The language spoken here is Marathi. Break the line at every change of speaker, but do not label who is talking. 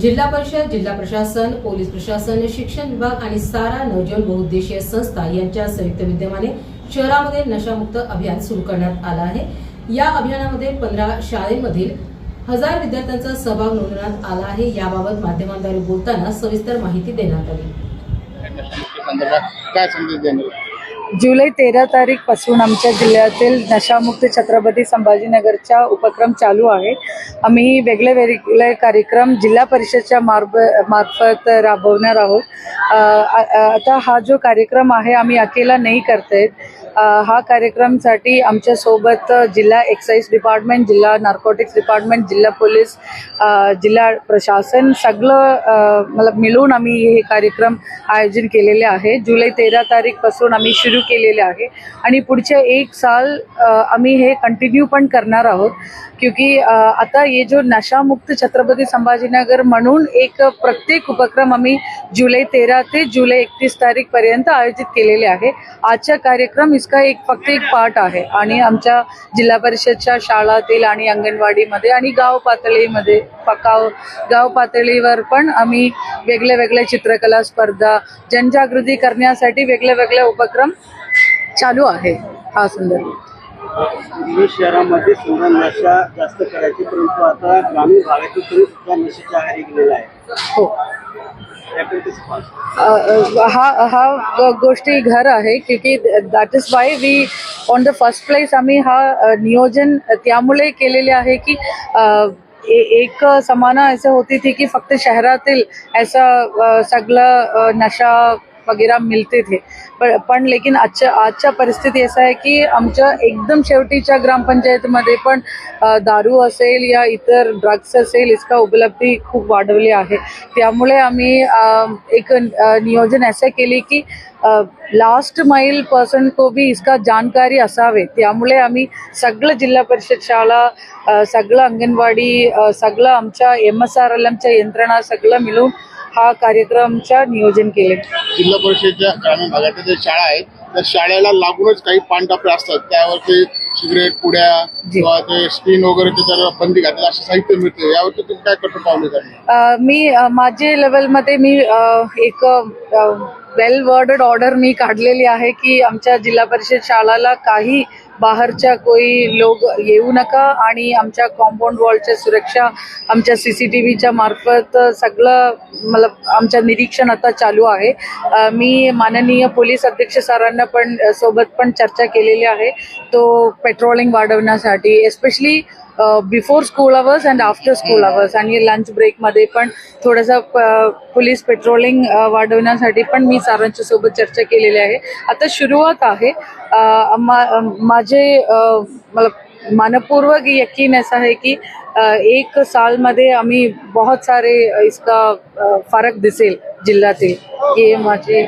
जिल्हा परिषद, जिल्हा प्रशासन, पोलीस प्रशासन, शिक्षण विभाग आणि सारा नवजीवन बहुउद्देशीय संस्था यांच्या संयुक्त विद्यमाने शहरामध्ये नशामुक्त अभियान सुरू करण्यात आलं आहे। या अभियानामध्ये 15 शाळेमधील 1000 विद्यार्थ्यांचा सहभाग नोंदवण्यात आला आहे। याबाबत माध्यमांद्वारे बोलताना सविस्तर माहिती देण्यात आली।
काय संदेश देणार?
जुलै 13 तारीखपासून आमच्या जिल्ह्यातील नशामुक्त छत्रपती संभाजीनगरचा उपक्रम चालू आहे। आम्ही वेगळे कार्यक्रम जिल्हा परिषदच्या मार्फत राबवणार आहोत। आता हा जो कार्यक्रम आहे आम्ही अकेला नाही करते। हा कार्यक्रमसाठी आमच्या सोबत जिल्हा एक्साइज डिपार्टमेंट, जिल्हा नार्कोटिक्स डिपार्टमेंट, जिल्हा पोलीस, जिल्हा प्रशासन सगळं मिळून आम्ही हे कार्यक्रम आयोजन केलेले आहे। जुलै 13 तारीखपासून आम्ही सुरू केलेले आहे आणि पुढचे 1 साल आम्ही हे कंटिन्यू पण करणार आहोत, क्योंकि आता ये जो नशामुक्त छत्रपती संभाजीनगर म्हणून एक प्रत्येक उपक्रम आम्ही जुलै 13 ते जुलै 31 तारीखपर्यंत आयोजित केलेले आहे। आजचा कार्यक्रम इसका फक्त एक पार्ट आहे आणि आमच्या जिल्हा परिषदच्या शाळातील आणि अंगणवाडीमध्ये आणि गाव पातळीवर पण आम्ही वेगळे चित्रकला स्पर्धा, जनजागृती करण्यासाठी वेगळे उपक्रम चालू आहे। हा संदर्भ
शहरामध्ये सुद्धा नशा जास्त करायची, परंतु आता ग्रामीण भागातील सुद्धा नशेच्या आहारी गेलेला आहे।
हो, हा गोष्टी घर आहे, क्योंकि that is why we on the first place आम्ही हा नियोजन त्यामुळे केलेले आहे की एक समाना ऐसे होती थी कि फक्त शहरातील ऐसा सगळं नशा वगैरह मिलते थे, पण लेकिन आजच्या परिस्थिती ऐसा है की आमच्या एकदम शेवटीच्या ग्रामपंचायतीमध्ये पण दारू असेल या इतर ड्रग्स असेल इसका उपलब्धी खूप वाढवली आहे। त्यामुळे आम्ही एक नियोजन ऐसा केली की लास्ट माइल पर्सन को भी इसका जानकारी असावे। त्यामुळे आम्ही सगळं जिल्हा परिषद शाळा, सगळं अंगणवाडी, सगळं आमच्या MSRLMच्या यंत्रणा सगळं मिळून हा कार्यक्रमचा नियोजन केले।
जिल्हा परिषदच्या ग्रामीण भागातील जे शाळा आहेत त्या शाळेला लागूनच काही पानटपरे असतात, त्यावर ते सिगरेट, पुड्या किंवा ते स्क्रीन वगैरे त्याच्यावर बंदी घातली असं साहित्य मिळते। यावरती तुम्ही काय कठोर पावले घातली?
मी माझे लेवलमध्ये मी एक वेल वर्डेड ऑर्डर मी काढलेली आहे की आमच्या जिल्हा परिषद शाळेला काही बाहेरच्या कोई लोक येऊ नका आणि आमच्या कॉम्पाऊंड वॉलच्या सुरक्षा आमच्या CCTVच्या मार्फत सगळं आमच्या निरीक्षण आता चालू आहे। मी माननीय पोलीस अध्यक्ष सरांना पण सोबत पण चर्चा केलेली आहे, तो पेट्रोलिंग वाढवण्यासाठी, especially before school hours and after school hours आणि लंच ब्रेकमध्ये पण थोडंसं पोलीस पेट्रोलिंग वाढवण्यासाठी पण मी सरांच्या सोबत चर्चा केलेली आहे। आता सुरुवात आहे। माझे मनपूर्वक यकीन ऐसा है कि 1 साल मध्ये आम्ही बहुत सारे इसका फरक दिसेल जिल्ह्यातील, ये माझी